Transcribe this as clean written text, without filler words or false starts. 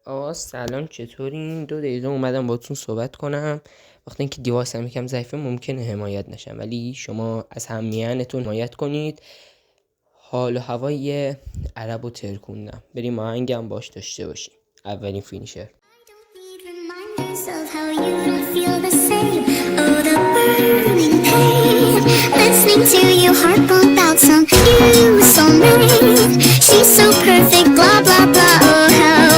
آقا سلام، چطورین؟ 2 دقیقه اومدم باتون صحبت کنم. وقتی اینکه دیواسم یکم ضعیفه ممکنه حمایت نشم، ولی شما از هممیانتون حمایت کنید. حال و هوای عرب و ترکوندم، بریم آهنگم باش داشته باشیم. اولین فینیشر. Reminders of how you don't feel the same. Oh, the burning pain. Listening to your heart pump out some you soulmate. She's so perfect, blah blah blah. Oh, how